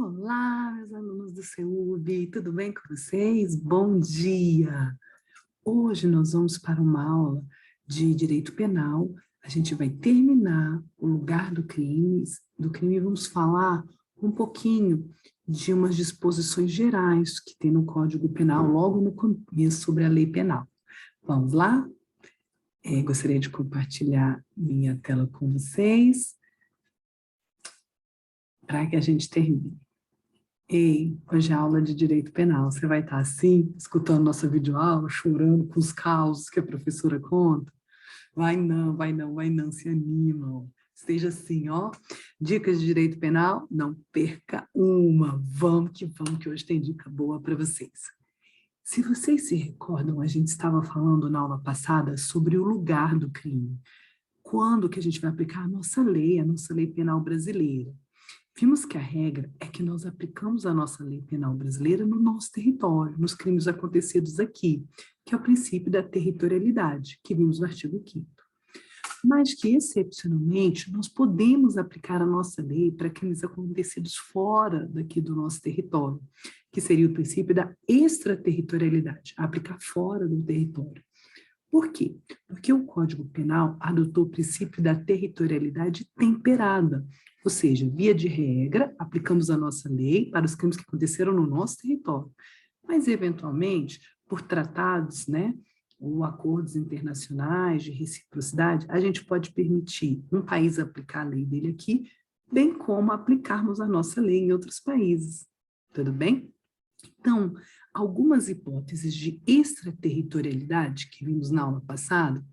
Olá, meus alunos do CEUB, tudo bem com vocês? Bom dia! Hoje nós vamos para uma aula de Direito Penal. A gente vai terminar o lugar do crime e vamos falar um pouquinho de umas disposições gerais que tem no Código Penal, logo no começo, sobre a lei penal. Vamos lá? Gostaria de compartilhar minha tela com vocês, para que a gente termine. Ei, hoje é aula de Direito Penal, você vai estar assim, escutando nossa videoaula, chorando com os causos que a professora conta? Vai não, se animam. Esteja assim, ó. Dicas de Direito Penal, não perca uma. Vamos, que hoje tem dica boa para vocês. Se vocês se recordam, a gente estava falando na aula passada sobre o lugar do crime. Quando que a gente vai aplicar a nossa lei penal brasileira? Vimos que a regra é que nós aplicamos a nossa lei penal brasileira no nosso território, nos crimes acontecidos aqui, que é o princípio da territorialidade, que vimos no artigo 5º. Mas que, excepcionalmente, nós podemos aplicar a nossa lei para crimes acontecidos fora daqui do nosso território, que seria o princípio da extraterritorialidade, aplicar fora do território. Por quê? Porque o Código Penal adotou o princípio da territorialidade temperada, ou seja, via de regra, aplicamos a nossa lei para os crimes que aconteceram no nosso território, mas, eventualmente, por tratados, ou acordos internacionais de reciprocidade, a gente pode permitir um país aplicar a lei dele aqui, bem como aplicarmos a nossa lei em outros países. Tudo bem? Então, algumas hipóteses de extraterritorialidade que vimos na aula passada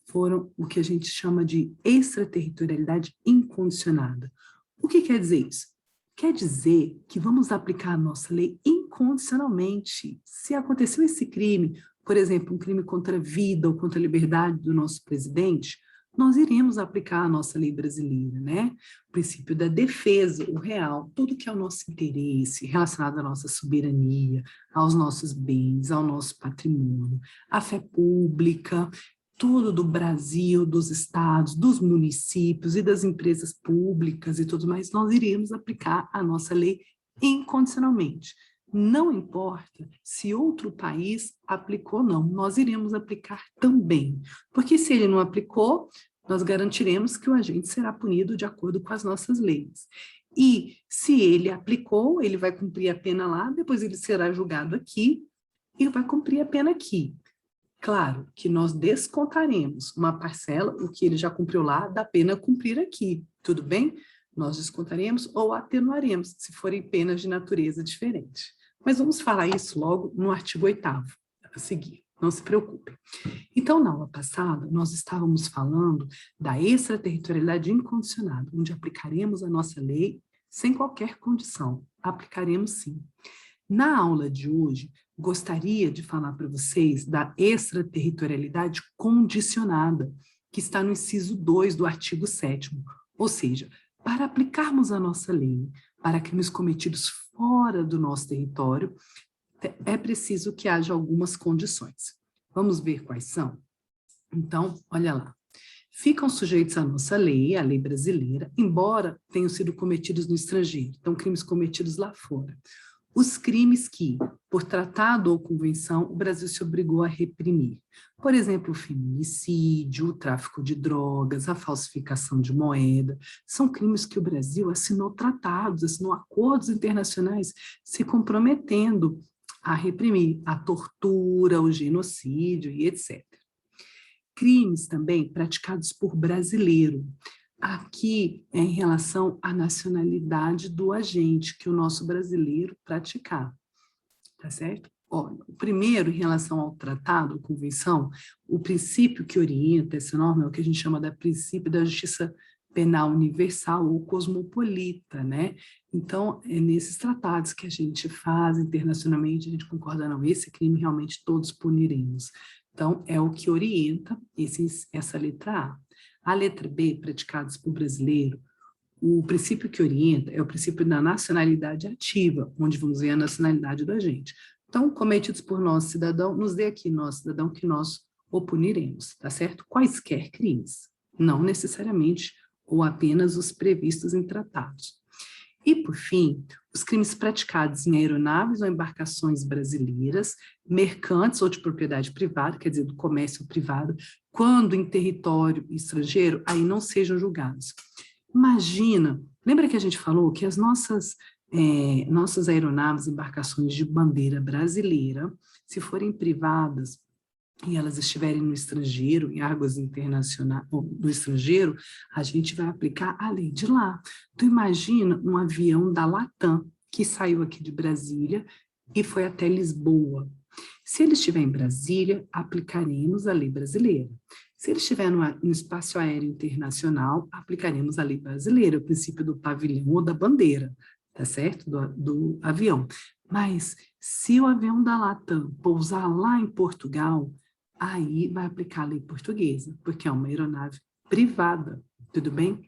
foram o que a gente chama de extraterritorialidade incondicionada. O que quer dizer isso? Quer dizer que vamos aplicar a nossa lei incondicionalmente. Se aconteceu esse crime, por exemplo, um crime contra a vida ou contra a liberdade do nosso presidente, nós iremos aplicar a nossa lei brasileira, O princípio da defesa, o real, tudo que é o nosso interesse relacionado à nossa soberania, aos nossos bens, ao nosso patrimônio, à fé pública, tudo do Brasil, dos estados, dos municípios e das empresas públicas e tudo mais, nós iremos aplicar a nossa lei incondicionalmente. Não importa se outro país aplicou ou não, nós iremos aplicar também. Porque se ele não aplicou, nós garantiremos que o agente será punido de acordo com as nossas leis. E se ele aplicou, ele vai cumprir a pena lá, depois ele será julgado aqui e vai cumprir a pena aqui. Claro que nós descontaremos uma parcela, o que ele já cumpriu lá, da pena a cumprir aqui, tudo bem? Nós descontaremos ou atenuaremos, se forem penas de natureza diferente. Mas vamos falar isso logo no artigo 8º, a seguir, não se preocupem. Então, na aula passada, nós estávamos falando da extraterritorialidade incondicionada, onde aplicaremos a nossa lei sem qualquer condição. Aplicaremos sim. Na aula de hoje, gostaria de falar para vocês da extraterritorialidade condicionada, que está no inciso 2 do artigo 7º, ou seja, para aplicarmos a nossa lei para crimes cometidos fora do nosso território, é preciso que haja algumas condições. Vamos ver quais são? Então, olha lá. Ficam sujeitos à nossa lei, a lei brasileira, embora tenham sido cometidos no estrangeiro, então crimes cometidos lá fora. Os crimes que, por tratado ou convenção, o Brasil se obrigou a reprimir. Por exemplo, o feminicídio, o tráfico de drogas, a falsificação de moeda, são crimes que o Brasil assinou tratados, assinou acordos internacionais se comprometendo a reprimir a tortura, o genocídio e etc. Crimes também praticados por brasileiro. Aqui é em relação à nacionalidade do agente que o nosso brasileiro praticar, tá certo? Olha, o primeiro, em relação ao tratado, convenção, o princípio que orienta essa norma é o que a gente chama de princípio da justiça penal universal ou cosmopolita, Então, é nesses tratados que a gente faz internacionalmente, a gente concorda, não, esse crime realmente todos puniremos. Então, é o que orienta essa letra A. A letra B, praticados por brasileiro, o princípio que orienta é o princípio da nacionalidade ativa, onde vamos ver a nacionalidade do agente. Então, cometidos por nosso cidadão, nos dê aqui nosso cidadão que nós o puniremos, tá certo? Quaisquer crimes, não necessariamente ou apenas os previstos em tratados. E, por fim, os crimes praticados em aeronaves ou embarcações brasileiras, mercantes ou de propriedade privada, quer dizer, do comércio privado, quando em território estrangeiro, aí não sejam julgados. Imagina, lembra que a gente falou que as nossas aeronaves, embarcações de bandeira brasileira, se forem privadas e elas estiverem no estrangeiro, em águas internacionais, ou no estrangeiro, a gente vai aplicar a lei de lá. Então, imagina um avião da Latam, que saiu aqui de Brasília e foi até Lisboa. Se ele estiver em Brasília, aplicaremos a lei brasileira. Se ele estiver no espaço aéreo internacional, aplicaremos a lei brasileira, o princípio do pavilhão ou da bandeira, tá certo? Do avião. Mas, se o avião da Latam pousar lá em Portugal, aí vai aplicar a lei portuguesa, porque é uma aeronave privada, tudo bem?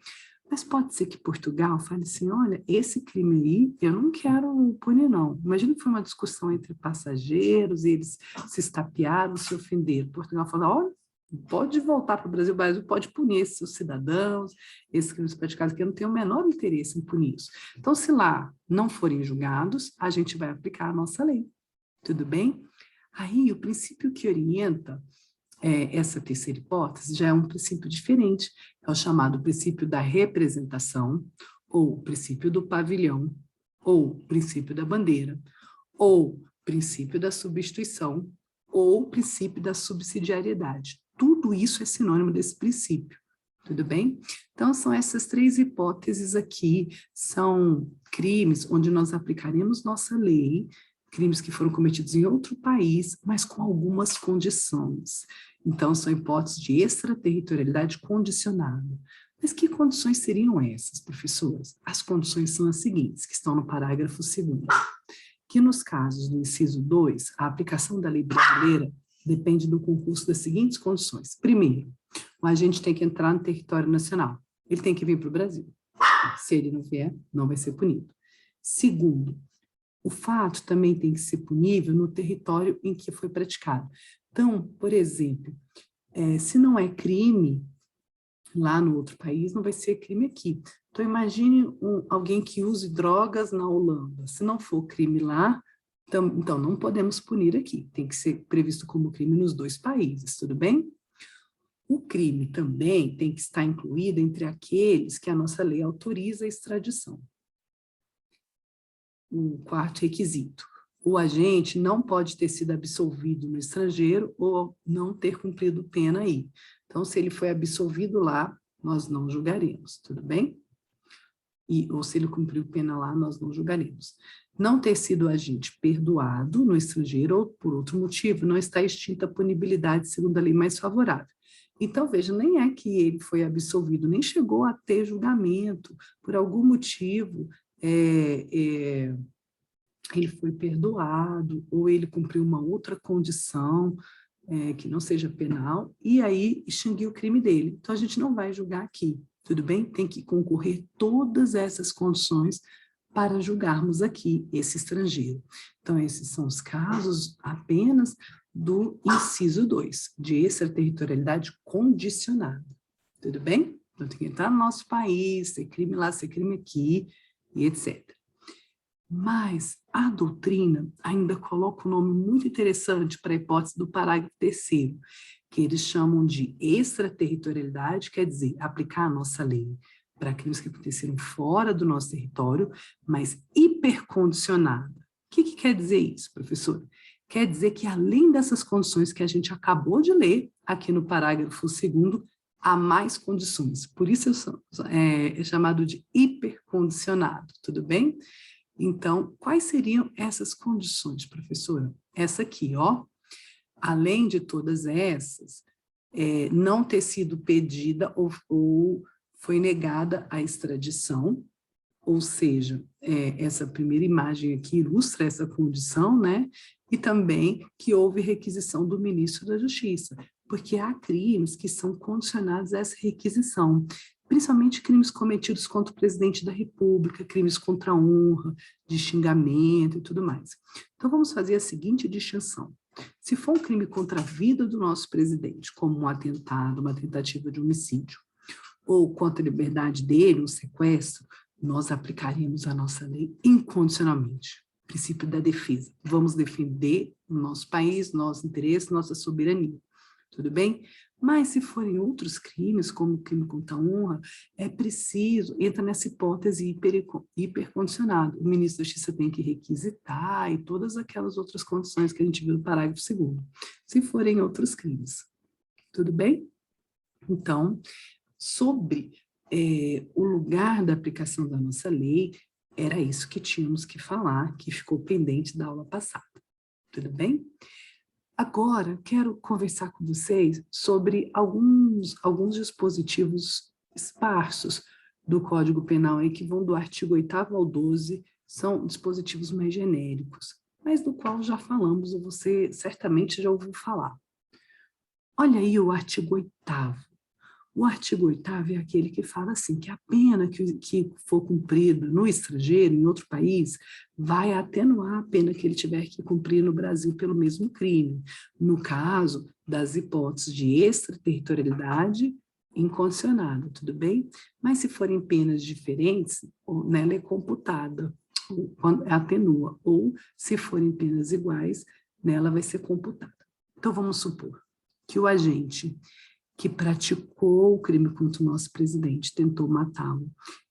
Mas pode ser que Portugal fale assim, olha, esse crime aí eu não quero punir, não. Imagina que foi uma discussão entre passageiros, e eles se estapearam, se ofenderam. Portugal fala, olha, pode voltar para o Brasil pode punir esses seus cidadãos, esses crimes praticados aqui, eu não tenho o menor interesse em punir isso. Então, se lá não forem julgados, a gente vai aplicar a nossa lei, tudo bem? Aí, o princípio que orienta essa terceira hipótese já é um princípio diferente, é o chamado princípio da representação, ou princípio do pavilhão, ou princípio da bandeira, ou princípio da substituição, ou princípio da subsidiariedade. Tudo isso é sinônimo desse princípio, tudo bem? Então, são essas três hipóteses aqui, são crimes onde nós aplicaremos nossa lei, crimes que foram cometidos em outro país, mas com algumas condições. Então, são hipóteses de extraterritorialidade condicionada. Mas que condições seriam essas, professoras? As condições são as seguintes, que estão no parágrafo 2º, que nos casos do inciso 2, a aplicação da lei brasileira depende do concurso das seguintes condições. Primeiro, o agente tem que entrar no território nacional. Ele tem que vir para o Brasil. Se ele não vier, não vai ser punido. Segundo, o fato também tem que ser punível no território em que foi praticado. Então, por exemplo, se não é crime lá no outro país, não vai ser crime aqui. Então, imagine alguém que use drogas na Holanda. Se não for crime lá, então não podemos punir aqui. Tem que ser previsto como crime nos dois países, tudo bem? O crime também tem que estar incluído entre aqueles que a nossa lei autoriza a extradição. O quarto requisito. O agente não pode ter sido absolvido no estrangeiro ou não ter cumprido pena aí. Então, se ele foi absolvido lá, nós não julgaremos, tudo bem? Ou se ele cumpriu pena lá, nós não julgaremos. Não ter sido agente perdoado no estrangeiro ou por outro motivo, não está extinta a punibilidade segundo a lei mais favorável. Então, veja, nem é que ele foi absolvido, nem chegou a ter julgamento, por algum motivo, ele foi perdoado, ou ele cumpriu uma outra condição que não seja penal, e aí extinguiu o crime dele. Então, a gente não vai julgar aqui, tudo bem? Tem que concorrer todas essas condições para julgarmos aqui esse estrangeiro. Então, esses são os casos apenas do inciso 2, de extraterritorialidade condicionada, tudo bem? Então, tem que entrar no nosso país, ser crime lá, ser crime aqui, e etc. Mas a doutrina ainda coloca um nome muito interessante para a hipótese do parágrafo 3º, que eles chamam de extraterritorialidade, quer dizer, aplicar a nossa lei para crimes que aconteceram fora do nosso território, mas hipercondicionada. O que quer dizer isso, professor? Quer dizer que além dessas condições que a gente acabou de ler aqui no parágrafo 2º, há mais condições. Por isso é chamado de hipercondicionado, tudo bem? Então, quais seriam essas condições, professora? Essa aqui, ó. Além de todas essas, não ter sido pedida ou foi negada a extradição, ou seja, essa primeira imagem aqui ilustra essa condição, né? E também que houve requisição do ministro da Justiça, porque há crimes que são condicionados a essa requisição, principalmente crimes cometidos contra o presidente da República, crimes contra a honra, de xingamento e tudo mais. Então, vamos fazer a seguinte distinção. Se for um crime contra a vida do nosso presidente, como um atentado, uma tentativa de homicídio, ou contra a liberdade dele, um sequestro, nós aplicaríamos a nossa lei incondicionalmente. Princípio da defesa. Vamos defender o nosso país, nosso interesse, nossa soberania. Tudo bem? Mas se forem outros crimes, como crime contra a honra, é preciso, entra nessa hipótese hipercondicionada. O ministro da Justiça tem que requisitar e todas aquelas outras condições que a gente viu no parágrafo 2º, se forem outros crimes. Tudo bem? Então, sobre o lugar da aplicação da nossa lei, era isso que tínhamos que falar, que ficou pendente da aula passada. Tudo bem? Agora, quero conversar com vocês sobre alguns dispositivos esparsos do Código Penal, aí, que vão do artigo 8º ao 12, são dispositivos mais genéricos, mas do qual já falamos, ou você certamente já ouviu falar. Olha aí o artigo 8º. O artigo 8º é aquele que fala assim, que a pena que for cumprida no estrangeiro, em outro país, vai atenuar a pena que ele tiver que cumprir no Brasil pelo mesmo crime, no caso das hipóteses de extraterritorialidade incondicionada, tudo bem? Mas se forem penas diferentes, nela é computada, atenua, ou se forem penas iguais, nela vai ser computada. Então vamos supor que o agente que praticou o crime contra o nosso presidente, tentou matá-lo.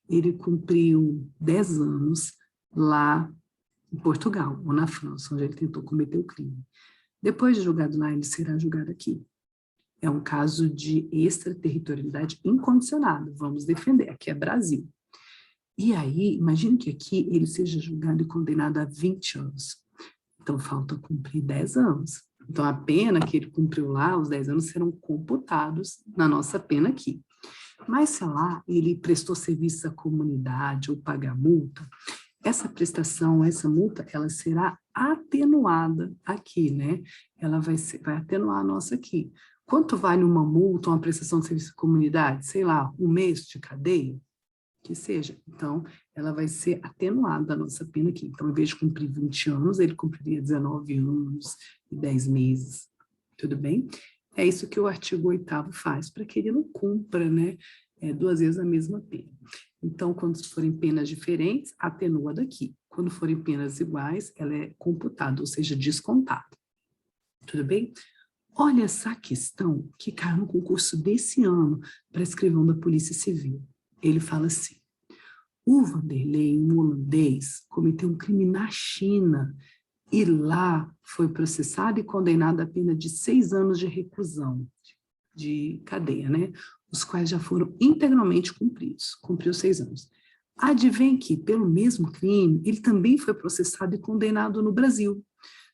Ele cumpriu 10 anos lá em Portugal, ou na França, onde ele tentou cometer o crime. Depois de julgado lá, ele será julgado aqui. É um caso de extraterritorialidade incondicionada, vamos defender, aqui é Brasil. E aí, imagine que aqui ele seja julgado e condenado a 20 anos. Então, falta cumprir 10 anos. Então, a pena que ele cumpriu lá, os 10 anos, serão computados na nossa pena aqui. Mas, se lá ele prestou serviço à comunidade ou pagar multa, essa prestação, essa multa, ela será atenuada aqui, né? Ela vai atenuar a nossa aqui. Quanto vale uma multa, uma prestação de serviço à comunidade? Sei lá, 1 mês de cadeia? Que seja. Então, ela vai ser atenuada a nossa pena aqui. Então, em vez de cumprir 20 anos, ele cumpriria 19 anos e 10 meses. Tudo bem? É isso que o artigo 8º faz, para que ele não cumpra, né, 2 vezes a mesma pena. Então, quando forem penas diferentes, atenua daqui. Quando forem penas iguais, ela é computada, ou seja, descontada. Tudo bem? Olha essa questão que caiu no concurso desse ano para escrivão da Polícia Civil. Ele fala assim: o Vanderlei, um holandês, cometeu um crime na China e lá foi processado e condenado a pena de 6 anos de reclusão, de cadeia, né? Os quais já foram integralmente cumpridos, cumpriu 6 anos. Advém que, pelo mesmo crime, ele também foi processado e condenado no Brasil.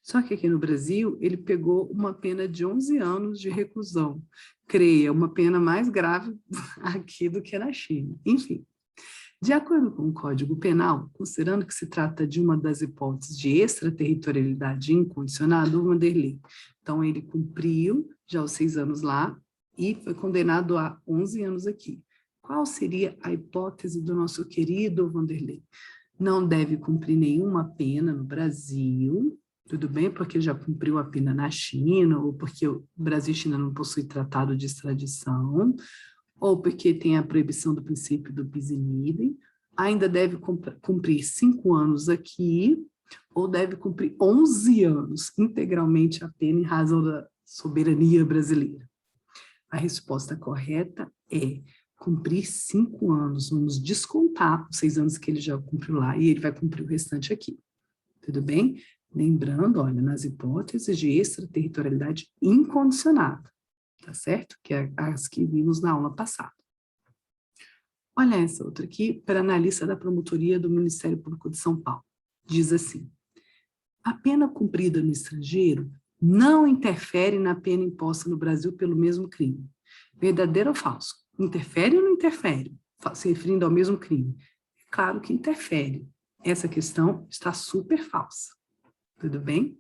Só que aqui no Brasil, ele pegou uma pena de 11 anos de reclusão. Creia, uma pena mais grave aqui do que na China. Enfim, de acordo com o Código Penal, considerando que se trata de uma das hipóteses de extraterritorialidade incondicionada, o Vanderlei. Então, ele cumpriu já os 6 anos lá e foi condenado a 11 anos aqui. Qual seria a hipótese do nosso querido Vanderlei? Não deve cumprir nenhuma pena no Brasil, tudo bem, porque já cumpriu a pena na China, ou porque o Brasil e China não possuem tratado de extradição, ou porque tem a proibição do princípio do bis in idem, ainda deve cumprir 5 anos aqui, ou deve cumprir 11 anos integralmente a pena em razão da soberania brasileira. A resposta correta é cumprir 5 anos, vamos descontar os 6 anos que ele já cumpriu lá, e ele vai cumprir o restante aqui. Tudo bem? Lembrando, olha, nas hipóteses de extraterritorialidade incondicionada, tá certo? Que é as que vimos na aula passada. Olha essa outra aqui, para analista da promotoria do Ministério Público de São Paulo. Diz assim: a pena cumprida no estrangeiro não interfere na pena imposta no Brasil pelo mesmo crime. Verdadeiro ou falso? Interfere ou não interfere? Se referindo ao mesmo crime. É claro que interfere. Essa questão está super falsa. Tudo bem?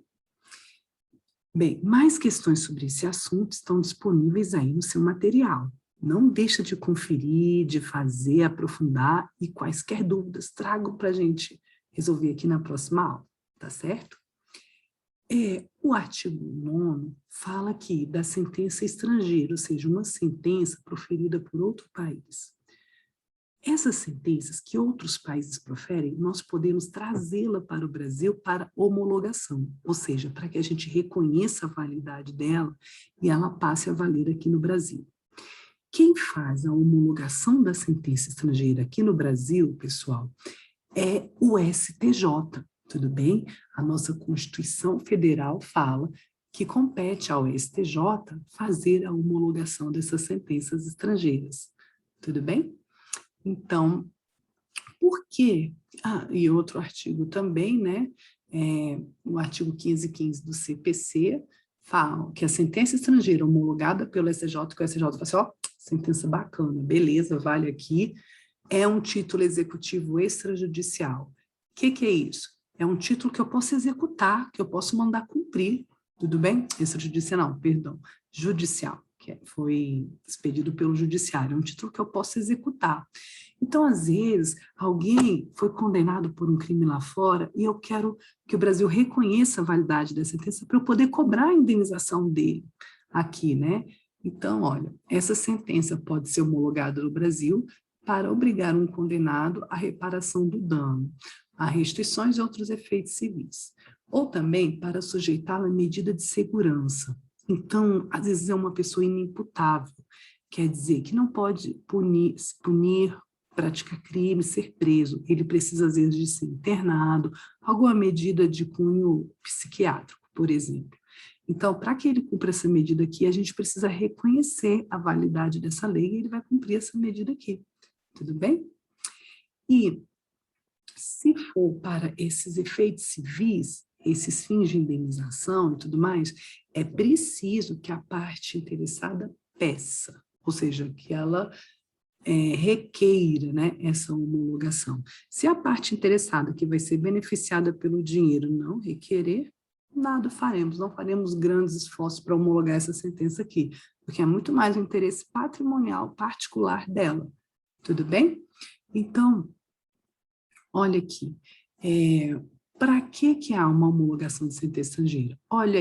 Bem, mais questões sobre esse assunto estão disponíveis aí no seu material. Não deixa de conferir, de fazer, aprofundar, e quaisquer dúvidas trago para a gente resolver aqui na próxima aula, tá certo? O artigo 9º fala aqui da sentença estrangeira, ou seja, uma sentença proferida por outro país. Essas sentenças que outros países proferem, nós podemos trazê-la para o Brasil para homologação, ou seja, para que a gente reconheça a validade dela e ela passe a valer aqui no Brasil. Quem faz a homologação da sentença estrangeira aqui no Brasil, pessoal, é o STJ, tudo bem? A nossa Constituição Federal fala que compete ao STJ fazer a homologação dessas sentenças estrangeiras, tudo bem? Então, por quê? E outro artigo também, né? O artigo 515 do CPC fala que a sentença estrangeira homologada pelo STJ, que o STJ fala assim, ó, sentença bacana, beleza, vale aqui, é um título executivo extrajudicial. O que é isso? É um título que eu posso executar, que eu posso mandar cumprir, tudo bem? Extrajudicial não, perdão, judicial, que foi expedido pelo judiciário, é um título que eu posso executar. Então, às vezes, alguém foi condenado por um crime lá fora e eu quero que o Brasil reconheça a validade dessa sentença para eu poder cobrar a indenização dele aqui, né? Então, olha, essa sentença pode ser homologada no Brasil para obrigar um condenado à reparação do dano, a restituições e outros efeitos civis, ou também para sujeitá-lo a medida de segurança. Então, às vezes é uma pessoa inimputável, quer dizer que não pode punir, praticar crime, ser preso, ele precisa às vezes de ser internado, alguma medida de cunho psiquiátrico, por exemplo. Então, para que ele cumpra essa medida aqui, a gente precisa reconhecer a validade dessa lei e ele vai cumprir essa medida aqui, tudo bem? E se for para esses efeitos civis, esses fins de indenização e tudo mais, é preciso que a parte interessada peça, ou seja, que ela requeira, né, essa homologação. Se a parte interessada que vai ser beneficiada pelo dinheiro não requerer, nada faremos, não faremos grandes esforços para homologar essa sentença aqui, porque é muito mais o interesse patrimonial particular dela, tudo bem? Então, olha aqui, para que há uma homologação de sentença estrangeira? Olha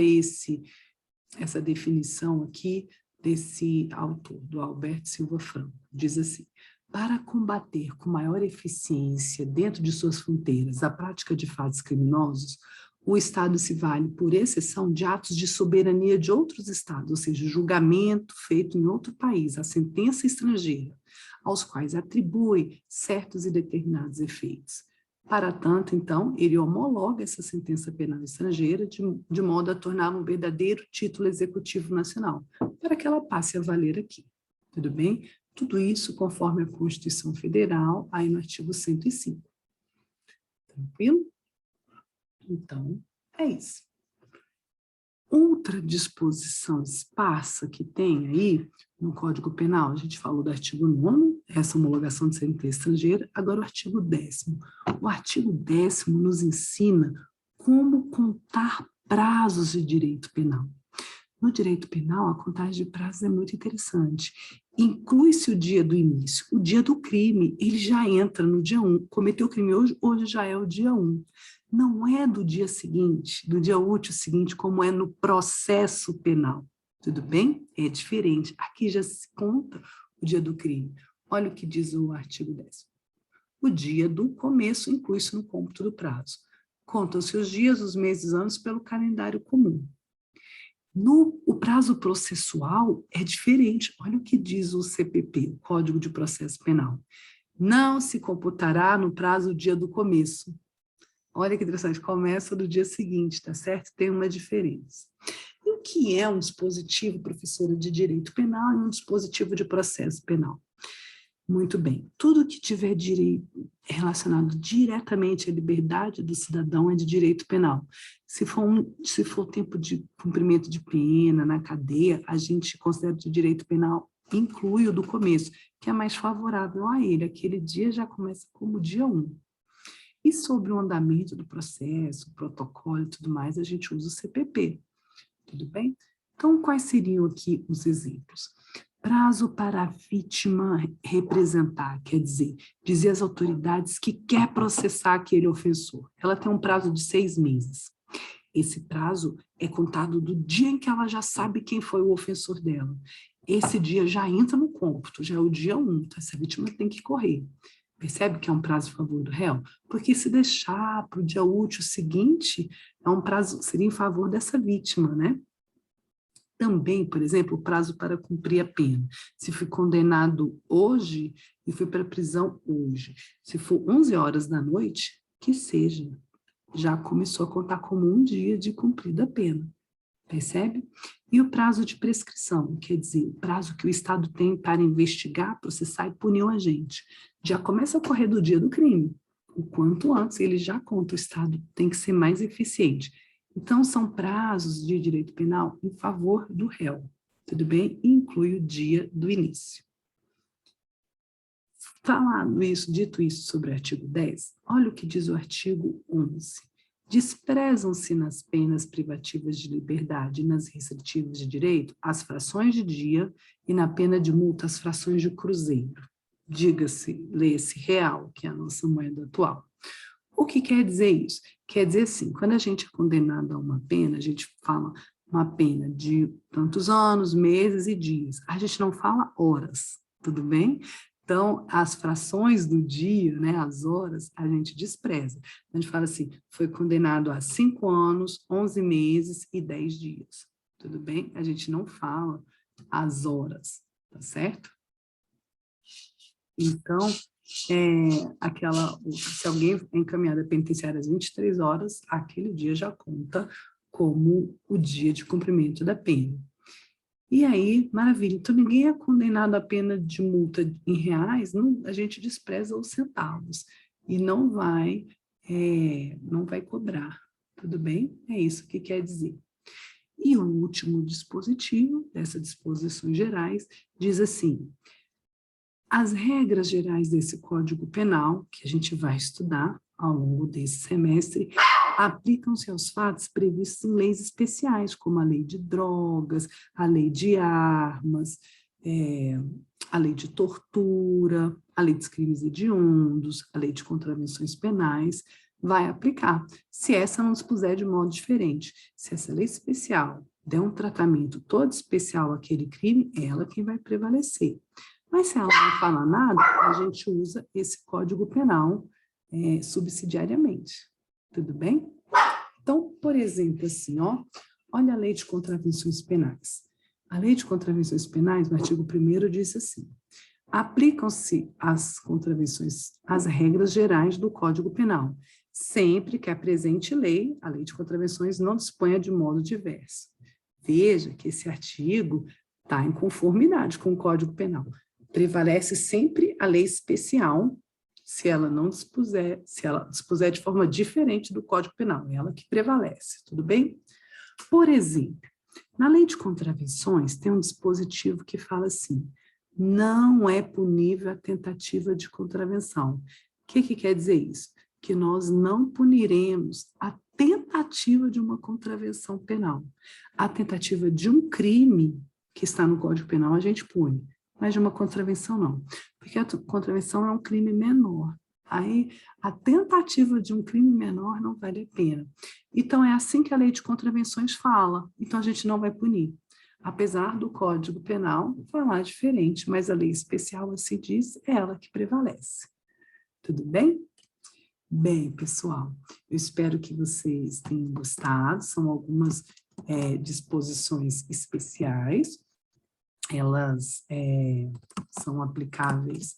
essa definição aqui desse autor, do Alberto Silva Franco, diz assim: para combater com maior eficiência dentro de suas fronteiras a prática de fatos criminosos, o Estado se vale, por exceção, de atos de soberania de outros Estados, ou seja, julgamento feito em outro país, a sentença estrangeira, aos quais atribui certos e determinados efeitos. Para tanto, então, ele homologa essa sentença penal estrangeira de modo a torná-la um verdadeiro título executivo nacional, para que ela passe a valer aqui. Tudo bem? Tudo isso conforme a Constituição Federal, aí no artigo 105. Tranquilo? Então, é isso. Outra disposição esparsa que tem aí no Código Penal, a gente falou do artigo 9º, essa homologação de sentença estrangeira, agora o artigo 10º. O artigo 10º nos ensina como contar prazos de direito penal. No direito penal, a contagem de prazos é muito interessante. Inclui-se o dia do início, o dia do crime, ele já entra no dia 1. Cometeu o crime hoje já é o dia 1. Não é do dia seguinte, do dia útil seguinte, como é no processo penal. Tudo bem? É diferente. Aqui já se conta o dia do crime. Olha o que diz o artigo 10. O dia do começo inclui-se no cômputo do prazo. Contam-se os dias, os meses, anos pelo calendário comum. O prazo processual é diferente. Olha o que diz o CPP, o Código de Processo Penal. Não se computará no prazo o dia do começo. Olha que interessante, começa do dia seguinte, tá certo? Tem uma diferença. E o que é um dispositivo, professora, de direito penal e um dispositivo de processo penal? Muito bem, tudo que tiver direito relacionado diretamente à liberdade do cidadão é de direito penal. Se for tempo de cumprimento de pena na cadeia, a gente considera que o direito penal inclui o do começo, que é mais favorável a ele. Aquele dia já começa como dia 1. E sobre o andamento do processo, o protocolo e tudo mais, a gente usa o CPP, tudo bem? Então, quais seriam aqui os exemplos? Prazo para a vítima representar, quer dizer às autoridades que quer processar aquele ofensor. Ela tem um prazo de 6 meses. Esse prazo é contado do dia em que ela já sabe quem foi o ofensor dela. esse dia já entra no cômputo, já é o dia 1, então essa vítima tem que correr. Percebe que é um prazo a favor do réu? Porque se deixar para o dia útil seguinte, é um prazo, seria em favor dessa vítima, né? Também, por exemplo, o prazo para cumprir a pena. Se foi condenado hoje e foi para a prisão hoje, se for 11 horas da noite, que seja, já começou a contar como um dia de cumprida a pena. Percebe? E o prazo de prescrição, quer dizer, o prazo que o Estado tem para investigar, processar e punir o agente. Já começa a correr do dia do crime. O quanto antes ele já conta, o Estado tem que ser mais eficiente. Então, são prazos de direito penal em favor do réu, tudo bem? E inclui o dia do início. Falando isso, dito isso sobre o artigo 10, olha o que diz o artigo 11. Desprezam-se nas penas privativas de liberdade e nas restritivas de direito as frações de dia e na pena de multa as frações de cruzeiro. Diga-se, lê-se real, que é a nossa moeda atual. O que quer dizer isso? Quer dizer assim, quando a gente é condenado a uma pena, a gente fala uma pena de tantos anos, meses e dias. A gente não fala horas, tudo bem? Então, as frações do dia, né, as horas, a gente despreza. A gente fala assim, foi condenado a 5 anos, 11 meses e 10 dias. Tudo bem? A gente não fala as horas, tá certo? Então, se alguém é encaminhado à penitenciária às 23 horas, aquele dia já conta como o dia de cumprimento da pena. E aí, maravilha, então ninguém é condenado a pena de multa em reais, não, a gente despreza os centavos e não vai cobrar, tudo bem? É isso que quer dizer. E o último dispositivo dessas disposições gerais diz assim: as regras gerais desse Código Penal, que a gente vai estudar ao longo desse semestre, aplicam-se aos fatos previstos em leis especiais, como a lei de drogas, a lei de armas, a lei de tortura, a lei dos crimes hediondos, a lei de contravenções penais, vai aplicar, se essa não dispuser de modo diferente. Se essa lei especial der um tratamento todo especial àquele crime, é ela quem vai prevalecer. Mas se ela não fala nada, a gente usa esse Código Penal subsidiariamente. Tudo bem? Então, por exemplo, assim, olha a Lei de Contravenções Penais. A Lei de Contravenções Penais, no artigo 1º, diz assim: aplicam-se às contravenções as regras gerais do Código Penal, sempre que a presente lei, a Lei de Contravenções, não disponha de modo diverso. Veja que esse artigo está em conformidade com o Código Penal. Prevalece sempre a lei especial, se ela dispuser de forma diferente do Código Penal, é ela que prevalece, tudo bem? Por exemplo, na Lei de Contravenções tem um dispositivo que fala assim: não é punível a tentativa de contravenção. O que quer dizer isso? Que nós não puniremos a tentativa de uma contravenção penal. A tentativa de um crime que está no Código Penal a gente pune, mas de uma contravenção não, porque a contravenção é um crime menor. Aí, a tentativa de um crime menor não vale a pena. Então, é assim que a lei de contravenções fala. Então, a gente não vai punir. Apesar do Código Penal falar diferente, mas a lei especial assim diz, é ela que prevalece. Tudo bem? Bem, pessoal, eu espero que vocês tenham gostado. São algumas disposições especiais. Elas são aplicáveis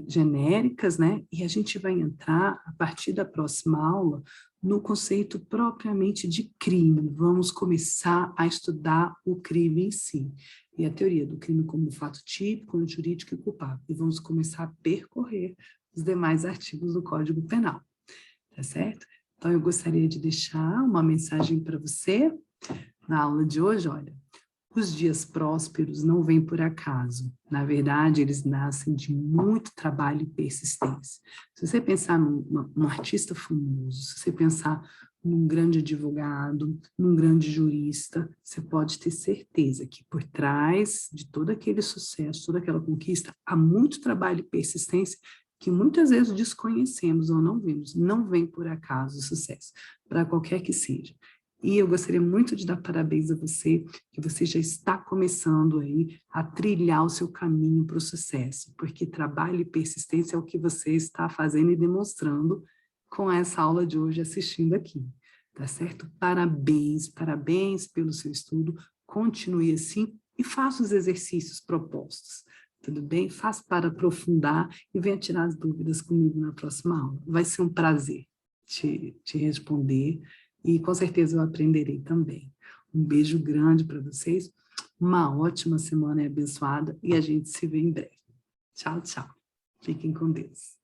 genéricas, né? E a gente vai entrar, a partir da próxima aula, no conceito propriamente de crime. Vamos começar a estudar o crime em si, e a teoria do crime como fato típico, jurídico e culpável. E vamos começar a percorrer os demais artigos do Código Penal, tá certo? Então, eu gostaria de deixar uma mensagem para você na aula de hoje, olha. Os dias prósperos não vêm por acaso. Na verdade, eles nascem de muito trabalho e persistência. Se você pensar num artista famoso, se você pensar num grande advogado, num grande jurista, você pode ter certeza que por trás de todo aquele sucesso, toda aquela conquista, há muito trabalho e persistência que muitas vezes desconhecemos ou não vemos. Não vem por acaso o sucesso, para qualquer que seja. E eu gostaria muito de dar parabéns a você, que você já está começando aí a trilhar o seu caminho para o sucesso, porque trabalho e persistência é o que você está fazendo e demonstrando com essa aula de hoje assistindo aqui, tá certo? Parabéns, parabéns pelo seu estudo, continue assim e faça os exercícios propostos, tudo bem? Faça para aprofundar e venha tirar as dúvidas comigo na próxima aula. Vai ser um prazer te responder e com certeza eu aprenderei também. Um beijo grande para vocês, uma ótima semana e abençoada e a gente se vê em breve. Tchau, tchau. Fiquem com Deus.